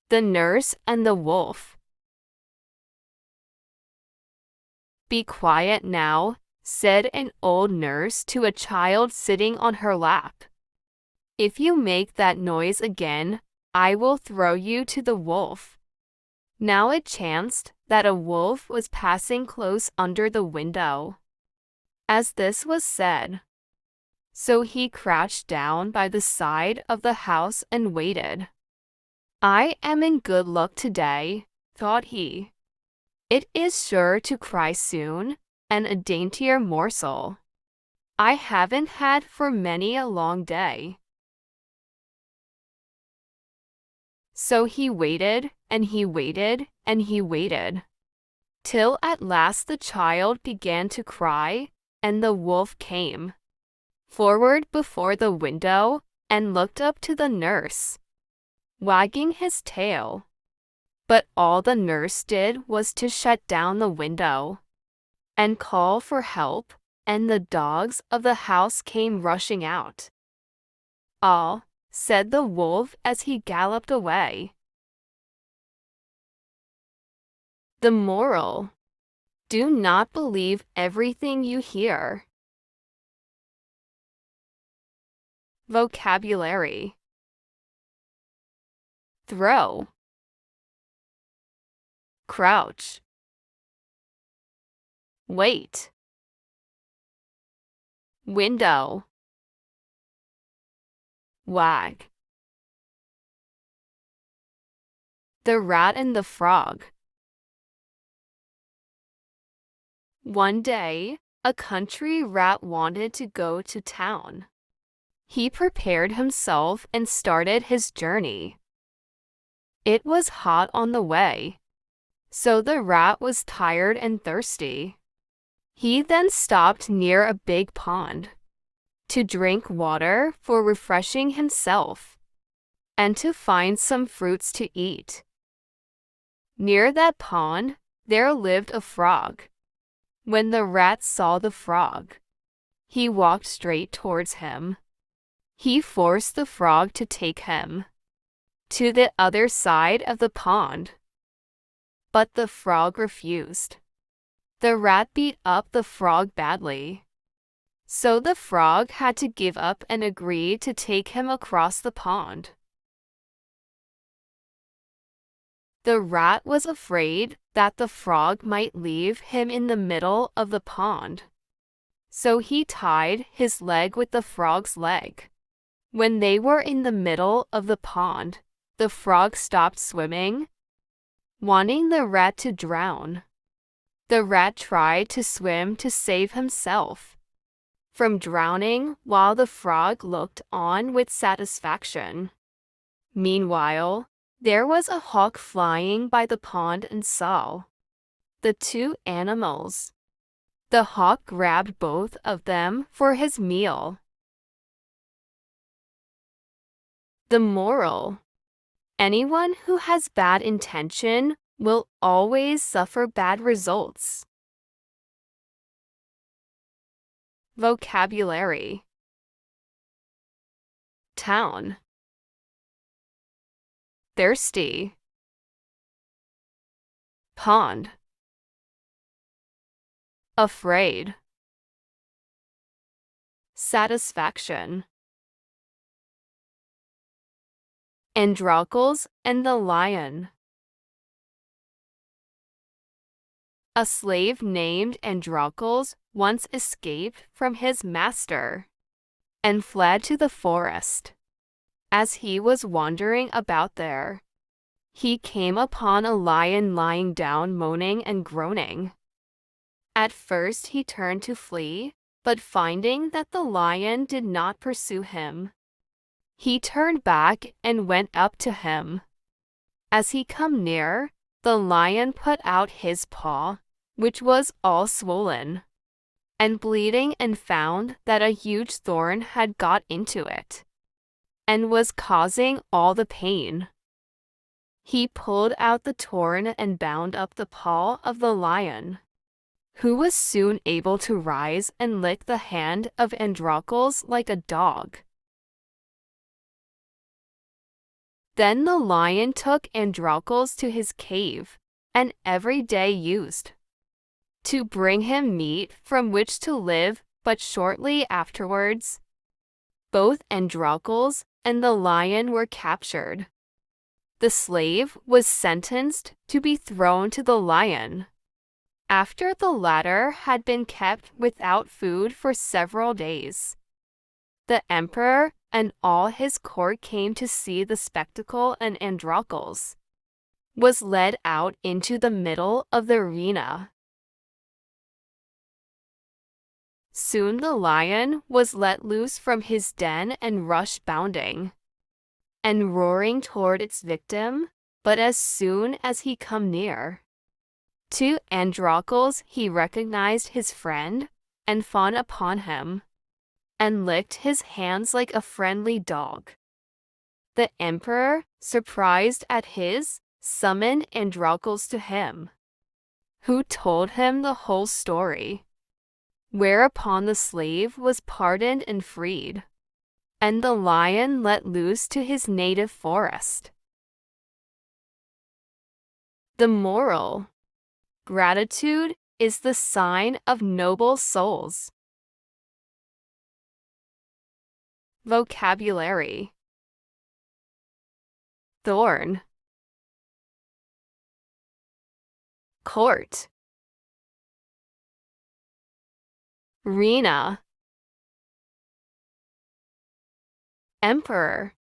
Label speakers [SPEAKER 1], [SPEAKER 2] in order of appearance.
[SPEAKER 1] The Nurse and the Wolf. "Be quiet now," said an old nurse to a child sitting on her lap. "If you make that noise again, I will throw you to the wolf." Now it chanced that a wolf was passing close under the window. As this was said, so he crouched down by the side of the house and waited. "I am in good luck today," thought he. "It is sure to cry soon, and a daintier morsel I haven't had for many a long day." So he waited, and he waited, and he waited, till at last the child began to cry, and the wolf came forward before the window and looked up to the nurse, wagging his tail. But all the nurse did was to shut down the window and call for help, and the dogs of the house came rushing out. "Ah," said the wolf as he galloped away. The moral: do not believe everything you hear. Vocabulary: throw, crouch, wait, window, wag. The Rat and the Frog. One day, a country rat wanted to go to town. He prepared himself and started his journey. It was hot on the way, so the rat was tired and thirsty. He then stopped near a big pond to drink water for refreshing himself and to find some fruits to eat. Near that pond, there lived a frog. When the rat saw the frog, he walked straight towards him. He forced the frog to take him to the other side of the pond, but the frog refused. The rat beat up the frog badly, so the frog had to give up and agree to take him across the pond. The rat was afraid that the frog might leave him in the middle of the pond, so he tied his leg with the frog's leg. When they were in the middle of the pond, the frog stopped swimming, wanting the rat to drown. The rat tried to swim to save himself from drowning while the frog looked on with satisfaction. Meanwhile, there was a hawk flying by the pond and saw the two animals. The hawk grabbed both of them for his meal. The moral: anyone who has bad intention will always suffer bad results. Vocabulary: town, thirsty, pond, afraid, satisfaction. Androcles and the Lion. A slave named Androcles once escaped from his master and fled to the forest. As he was wandering about there, he came upon a lion lying down moaning and groaning. At first he turned to flee, but finding that the lion did not pursue him, he turned back and went up to him. As he came near, the lion put out his paw, which was all swollen and bleeding, and found that a huge thorn had got into it and was causing all the pain. He pulled out the thorn and bound up the paw of the lion, who was soon able to rise and lick the hand of Androcles like a dog. Then the lion took Androcles to his cave, and every day used to bring him meat from which to live, but shortly afterwards, both Androcles and the lion were captured. The slave was sentenced to be thrown to the lion. After the latter had been kept without food for several days, the emperor and all his court came to see the spectacle, and Androcles was led out into the middle of the arena. Soon the lion was let loose from his den and rushed bounding and roaring toward its victim, but as soon as he come near to Androcles, he recognized his friend and fawned upon him and licked his hands like a friendly dog. The emperor, surprised at his, summoned Androcles to him, who told him the whole story, whereupon the slave was pardoned and freed, and the lion let loose to his native forest. The moral: gratitude is the sign of noble souls. Vocabulary: thorn, court, arena, emperor,